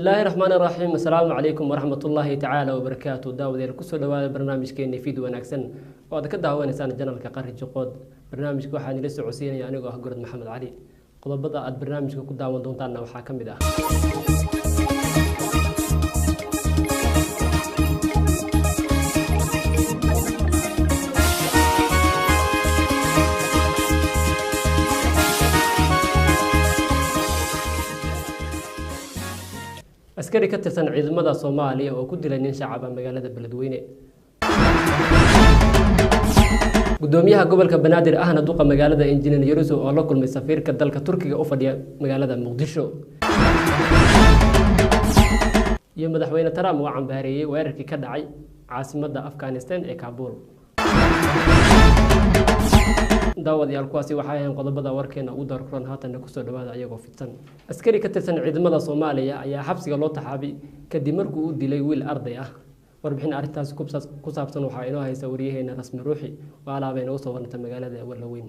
الله الرحمن الرحيم. السلام عليكم ورحمة الله تعالى وبركاته. داود الكسر دواد برنامج كيني فيديو ونكسن وهذا كده هو إنسان جنرال كقارئ جقود برنامج كوحاني لسه عسيري يعني جوه جرد محمد علي قد بدأ البرنامج كده هو دون تانا وحاكم بده. askari ka tirsan ciidamada Soomaaliya oo ku dilay nin shacab ah magaalada Beledweyne. Gudoomiyaha gobolka Banaadir ahna duqa magaalada Injineer Yariso oo la kulmay safiirka dalka Turkiga u fadhiya magaalada Muqdisho. Iyo madaxweyne Trump oo cambaariyay weerarkii ka dhacay caasimadda Afghanistan ee Kabul. daawadayaal kuwaasi waxay ahayn qodobada warkeena ugu darkuran haatan ku soo dhawaada ayagoo fidsan. askari ka tirsan ciidamada Soomaaliya ayaa xabsiga loo taxaabay kadib markii uu dilay wiil arday ah. warbixin arintaas ku saabsan waxa inoo haysa wariyaheena rasmi ruuxi oo alaabeen oo soo warnta magaalada Walaweyn.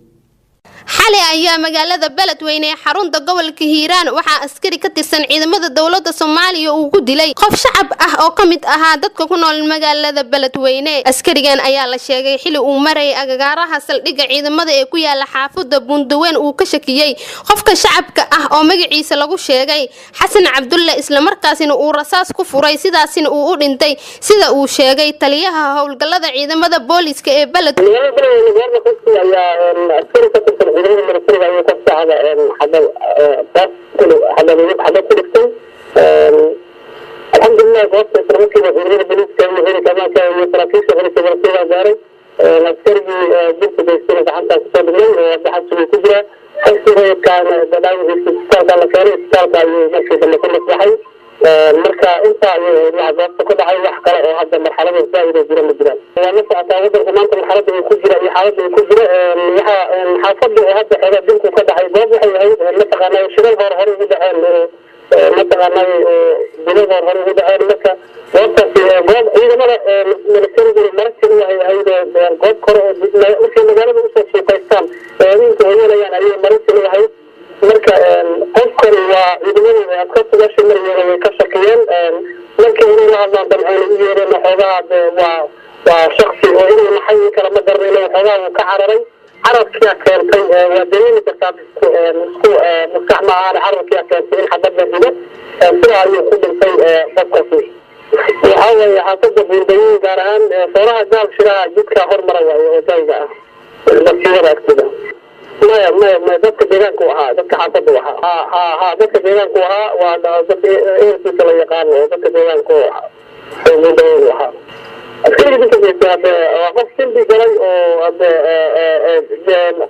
xalay ayaa magaalada Beledweyne xarunta gobolka Hiiraan waxa askari ka tirsan ciidamada dawladda Soomaaliya uu ku dilay qof shacab ah oo kamid ahaa dadka ku nool magaalada Beledweyne. askarigan ayaa la sheegay xilli uu maray agagaaraha saldhigga ciidamada ee ku yaala xaafadda Bundaweyn uu ka shakiyay qofka shacabka ah oo magaciisa lagu sheegay Xasan Cabdulle isla markaasina uu rasaas ku furay sidaasina uu u dhintay sida uu sheegay taliyaha howlgallada ciidamada booliska ee Beledweyne. الحمد لله بوقت تركي وغير البلد كان غير كمان كان يتركيش غير تبرتيها جاري العسكري جبت بيستنى حتى تصاب لي بحسب الكبرى حسب كان بدأوا في استقطاب على كاري استقطاب على مشي لما كنا صحي مركا انت لعبات كل عاي وحكرة هذا المرحلة من زاوية جيران الجيران ونفع تعود كمان المرحلة الكبرى هي حالة الكبرى حافظ هذا هذا بنت كذا عيباب هي مثلا أنا شرير هرهر بدأ مثلا أنا بنظر هرهر بدأ مثلا وقت في جاب إذا مرة من السنة المركز هي جاب كرة ممكن مجال المسلم في باكستان يمكن هنا يعني أي مركز هي مركز أذكر ويدمن أذكر باش مرة كشكيان ممكن هنا هذا طبعا يرى محاضرات وشخصي وإنه محيي كلام دربي له محاضرات وكعربي عرب كيا كانتي ودليل كتاب مستعمل على عرب كيا كانتي حددنا فيه سرعة يقدم في فقطي وهذا حافظ بندين جاران صراحة جاب شراء جدك هرمرة وجايزة المسيرة أكتبه ما ذاك بينك وها ذاك حافظ وها ذاك بينك وها وذاك إيرسي كلا يقال ذاك بينك وها بندين وها أكيد بنت قف سلبي جري أو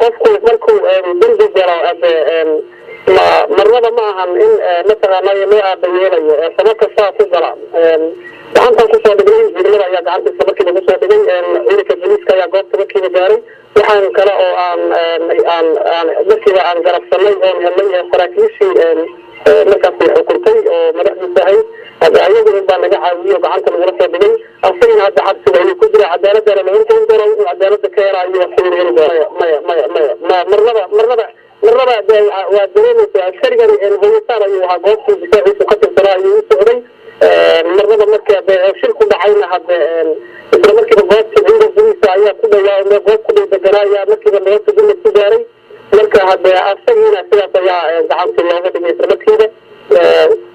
قف مركو بنت جرا مرة معهم إن مثلا ما يميع بيني سمك الساعة جرا دعنا كوسا بدين جرا يا دعنا سمك كوسا بدين إيرك الجليس كيا قف سمك جاري وحن كلا أو عن ذكي عن جرب سمي هم فراكيشي مركز حكومتي أو مركز سعيد هذا أيضا يبقى نجاح عالمي وعنك الغرفة بدين أصلاً هذا حدث وهي كبرى عدالة أنا ما يمكن ترى عدالة كيرا يوصل ما مرة ودليل الشركة هو صار يوها قوس بسعي سقط السراء يوسعي مرة مركب شركة بعينها هذا إذا مركب قوس عند الجنس عيا كل يوم قوس كل الجرايا مركب الناس تقول التجاري مركب هذا أصلاً هنا سياسة يا زعمت الله هذا مركب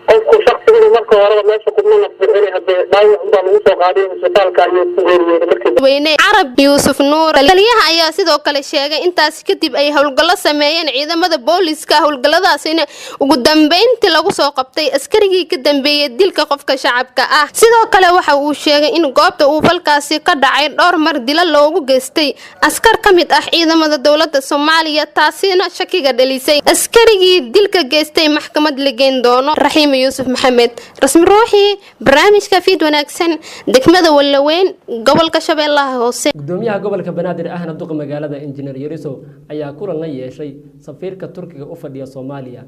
qofku shakhsiga marka hore meesha ku nafsiyay hadda dhaawac baa lagu soo qaaday isbitaalka ayuu ku geeriyooday markii weyne Arab Yusuf Nuur taliyaha ayaa sidoo kale sheegay intaas kadib ay howlgallo sameeyeen ciidamada booliska howlgalladaasina ugu dambeyntii lagu soo qabtay askarigii ka dambeeyay dilka qofka shacabka ah sidoo kale waxa uu sheegay in goobta uu falkaasi ka dhacay dhowr mar dil loogu geystay askar kamid ah ciidamada dawladda Soomaaliya taasina shakiga dhalisay askarigii dilka geystay maxkamad la geyn doono Raxiim Yusuf Maxamed rasmi ruuxi barnaamijka fiid wanaagsan degmada Walaweyn gobolka Shabeellaha Hoose. gudoomiyaha gobolka Banaadir ahna duqa magaalada Injineer Yariso ayaa kulan la yeeshay safiirka Turkiga u fadhiya Soomaaliya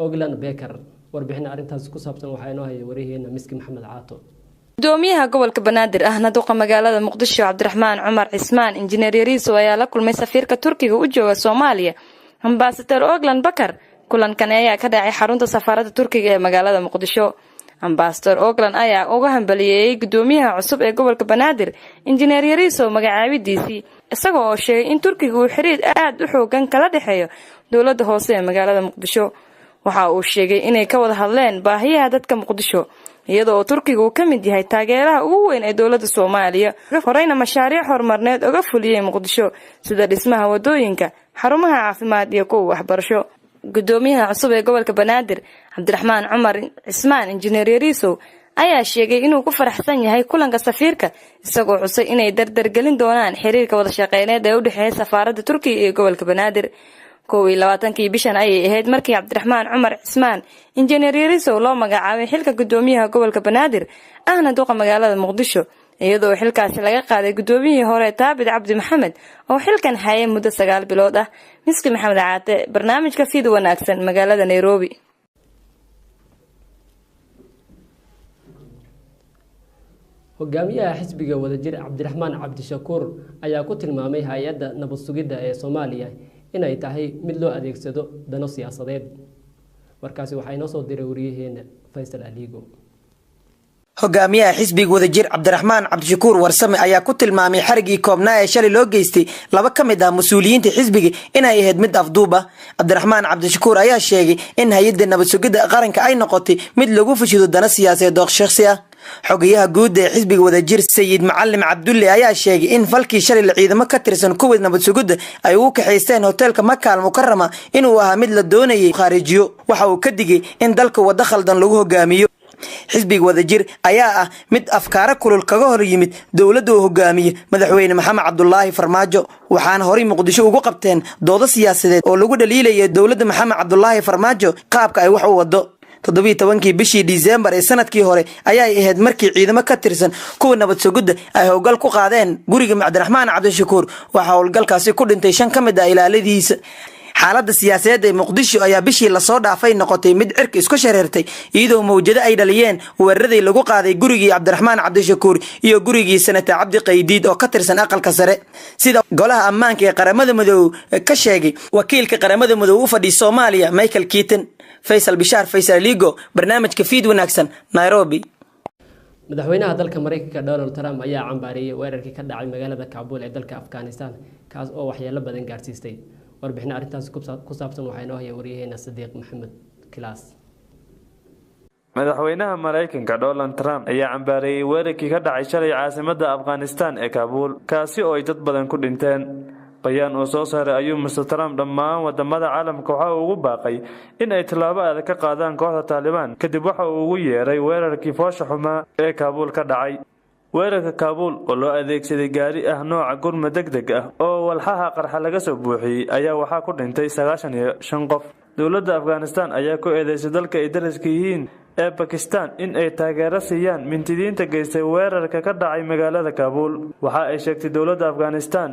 Oglan Becker. warbixin arintaas ku saabsan waxa inoo hayay wariyaheena Miski Maxamed Caato. gudoomiyaha gobolka Banaadir ahna duqa magaalada Muqdisho Cabdiraxmaan Cumar Cismaan Injineer Yariso ayaa la kulmay safiirka Turkiga u jooga Soomaaliya Ambassador Oglan Becker kulankan ayaa ka dhacay xarunta safaaradda Turkiga ee magaalada Muqdisho ambasador Oakland ayaa uga hambalyeeyay gudoomiyaha cusub ee gobolka Banaadir injineer Yariso magacaabidiisii isagoo oo sheegay in Turkiga uu xiriir aad u xoogan kala dhaxeeyo dowladda hoose ee magaalada Muqdisho. waxa uu sheegay inay ka wada hadleen baahiyaha dadka Muqdisho iyadoo Turkiga uu kamid yahay taageeraha ugu weyn ee dowladda Soomaaliya horeyna mashaariic horumarneed uga fuliyay Muqdisho sida dhismaha wadooyinka, xarumaha caafimaad iyo kuwa waxbarasho. gudoomiyaha cusub ee gobolka Banaadir Cabdiraxmaan Cumar Cismaan injineer Yariso ayaa sheegay inuu ku faraxsan yahay kulanka safiirka isagoo xusay inay dardargelin doonaan xiriirka wada shaqeyneed ee u dhaxeeya safaaradda Turkiga iyo gobolka Banaadir. 22 bishan ayay ahayd markii Cabdiraxmaan Cumar Cismaan injineer Yariso loo magacaabay xilka gudoomiyaha gobolka Banaadir ahna duqa magaalada Muqdisho iyadoo xilkaasi laga qaaday gudoomiyihii hore Taabid Cabdi Maxamed oo xilkan hayay muddo 9 bilood ah. Miski Maxamed Caate, barnaamijka Fid Wanaagsan, magaalada Nairobi. hogaamiyaha xisbiga wadajir Cabdiraxmaan Cabdishakuur ayaa ku tilmaamay hay'adda nabad sugidda ee Soomaaliya inay tahay mid loo adeegsado dano siyaasadeed. warkaasi waxay noo soo diray wariyaheena Faysal Aligo. hogaamiyaha xisbiga wadajir Cabdiraxmaan Cabdishakuur Warsame ayaa ku tilmaamay xarigii koobnaa ee shalay loo geystay laba kamid ah mas'uuliyiinta xisbiga inay ahayd mid afduub ah. Cabdiraxmaan Cabdishakuur ayaa sheegay in hay'adda nabad sugidda qaranka ay noqotay mid lagu fashido dano siyaasadeed oo shakhsi ah. xogayaha guud ee xisbiga wadajir Sayid Macallim Cabdulle ayaa sheegay in falkii shalay la ciidamo ka tirsan kuwa nabad sugidda ay u kaxeysteen hotelka Makka al-Mukarrama inuu ahaa mid la doonayay kharijiyo. waxa uu ka digay in dalka wada khaldan lagu hogaamiyo. xisbiga wadajir ayaa ah mid afkaara kulul kaga hor yimid dowladda uu hogaamiyo madaxweyne Maxamed Cabdullaahi Farmaajo waxaana horay Muqdisho ugu qabteen doodo siyaasadeed oo lagu dhaliilay dowladda Maxamed Cabdullaahi Farmaajo qaabka ay wax u wado. 17 bishii December ee sanadkii hore ayay ahayd markii ciidamo ka tirsan kuwa nabad sugidda ay howlgal ku qaadeen guriga Cabdiraxmaan Cabdishakuur waxa howlgalkaasi ku dhintay 5 kamid ah ilaaladiisa. xaaladda siyaasadeed ee Muqdisho ayaa bishii la soo dhaafay noqotay mid cirka isku shareertay iyadoo mawjado ay dhaliyeen weeraradii lagu qaaday gurigii Cabdiraxmaan Cabdishakuur iyo gurigii Senator Cabdi Qaydiid oo ka tirsan aqalka sare sida golaha ammaanka ee qaramada Midoobay ka sheegay wakiilka qaramada Midoobay u fadhiya Soomaaliya Michael Keaton. Faysal Bishaar, Faysal Aligo, barnaamijka Fid Wanaagsan, Nairobi. madaxweynaha dalka Mareykanka Donald Trump ayaa cambaariyay weerarkii ka dhacay magaalada Kaabul ee dalka Afghanistan kaas oo waxyeello badan gaarsiistay. warbixin arrintaas ku saabsan waxay noo hayay wariyaheena Sadiiq Maxamed Kilaas. madaxweynaha Mareykanka Donald Trump ayaa cambaariyay weerarkii ka dhacay shalay caasimadda Afghanistan ee Kaabul kaasi oo ay dad badan ku dhinteen. bayaan oo soo saaray ayuu Mr. Trump dhammaan wadamada caalamka waxa uu ugu baaqay in ay tallaabo adag ka qaadaan kooxda Taliban kadib waxa uu ugu yeeray weerarkii foosha xumaa ee Kaabul ka dhacay. weerarka Kaabul oo loo adeegsaday gaari ah nooca gurmad degdeg ah oo walxaha qarxa laga soo buuxiyay ayaa waxa ku dhintay 95 qof. dowladda Afghanistan ayaa ku eedeysay dalka ay dariska yihiin ee Pakistan in ay taageero siiyaan mintidiinta geystay weerarka ka dhacay magaalada Kaabul. waxa ay sheegtay dowladda Afghanistan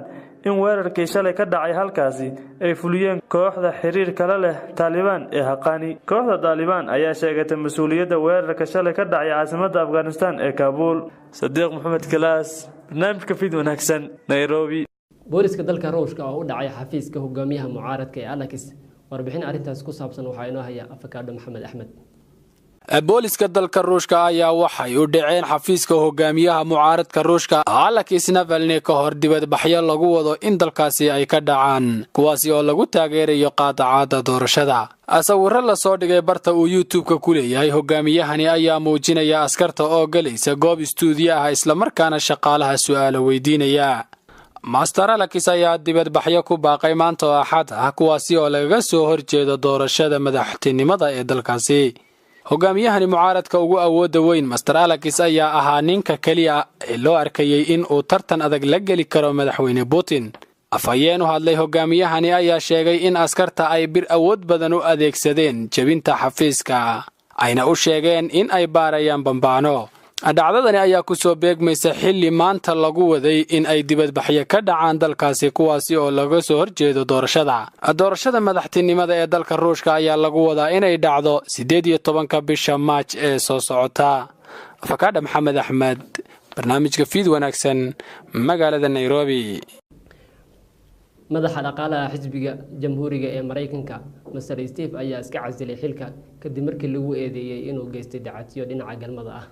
in weerarkii shalay ka dhacay halkaasi ay fuliyeen kooxda xiriir kala leh Taliban ee Haqqani. kooxda Taliban ayaa sheegatay mas'uuliyadda weerarka shalay ka dhacay caasimadda Afghanistan ee Kaabul. Sadiiq Maxamed Kilaas, barnaamijka Fid Wanaagsan, Nairobi. booliska dalka Ruushka oo u dhacay xafiiska hogaamiyaha mucaaradka ee Alex. warbixin arrintaas ku saabsan waxaa inoo haya Afakaadho Maxamed Axmed. booliska dalka Ruushka ayaa waxay u dhaceen xafiiska hogaamiyaha mucaaradka Ruushka Alexei Navalny ka hor dibadbaxyo lagu wado in dalkaasi ay ka dhacaan kuwaasi oo lagu taageerayo qaadacada doorashada. sawirro la soo dhigay barta uu YouTube-ka ku leeyahay hogaamiyahani ayaa muujinaya askarta oo galaysa goob istuudiyo ah isla markaana shaqaalaha su'aalo weydiinaya. Master Alex ayaa dibadbaxyo ku baaqay maanta oo Axad ah kuwaasi oo laga soo horjeedo doorashada madaxtinimada ee dalkaasi. hogaamiyahani mucaaradka ugu awoodda weyn Master Alex ayaa ahaa ninka kaliya ee loo arkayay in uu tartan adag la geli karo madaxweyne Putin. afhayeen u hadlay hogaamiyahani ayaa sheegay in askarta ay bir awood badan u adeegsadeen jabinta xafiiska ayna u sheegeen in ay baarayaan bambaano. dhacdadani ayaa ku soo beegmaysa xilli maanta lagu waday in ay dibadbaxyo ka dhacaan dalkaasi kuwaasi oo laga soo horjeedo doorashada madaxtinimada ee dalka Ruushka ayaa lagu wadaa inay dhacdo 18 bisha March ee soo socota. Afakaadho Maxamed Axmed, barnaamijka Fid Wanaagsan, magaalada Nairobi. madaxa dhaqaalaha xisbiga jamhuuriga ee Mareykanka Mr. Steve ayaa iska casilay xilka kadib markii lagu eedeeyay inuu geystay dacatiyo dhinaca galmada ah.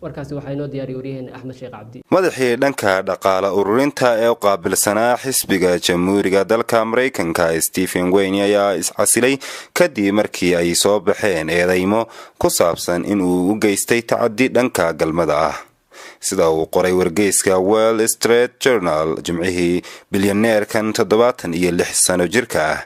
warkaasi waxaa inoo diyaariyay wariyaheen Axmed Sheekh Cabdi. madaxii dhanka dhaqaale ururinta ee u qaabilsanaa xisbiga jamhuuriga dalka Mareykanka Stephen Wayne ayaa iscasilay kadib markii ay soo baxeen eedeymo ku saabsan inuu u geystay tacaddi dhanka galmada ah. sida uu qoray wargeyska Wall Street Journal jimcihii bilyaneerkan 76 sano jirka ah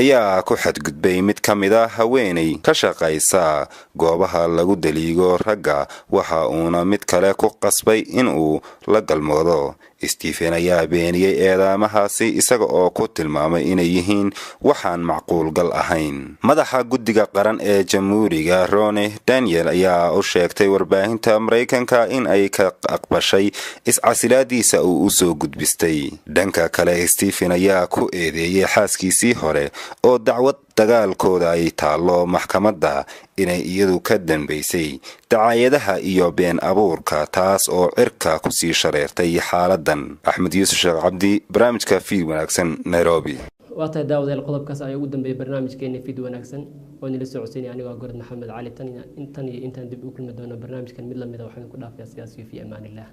ayaa ku xadgudbay mid ka mid ah haweeney ka shaqaysa goobaha lagu daliigo ragga waxa uuna mid kale ku qasbay inuu la galmoodo. Stephen ayaa beeniyay eedaamahaasi isaga oo ku tilmaamay inay yihiin waxaan macquul gal ahayn. madaxa guddiga qaran ee jamhuuriga Ronnie Daniel ayaa u sheegtay warbaahinta Mareykanka in ay ka aqbashay iscasilaadiisa uu u soo gudbistay. dhanka kale Stephen ayaa ku eedeeyay xaaskiisii hore oo dacwad dagaalkooda ay taalo maxkamadda inay iyadu ka dambeysay dacaayadaha iyo been abuurka taas oo cirka ku sii shareertay xaaladan. Axmed Yuusuf Sheekh Cabdi, barnaamijka Fiid Wanaagsan, Nairobi. waata daawadayaal qodobkaas ayaa ugu dambeeyay barnaamijkeena Fiid Wanaagsan oo nila socodsiinay anigoo Gorod Maxamed Cali tan iyo intaan dib u kulmi doono barnaamijkan mid lamid ah waxaan ku dhaafayaa sidaas fi amaanillah.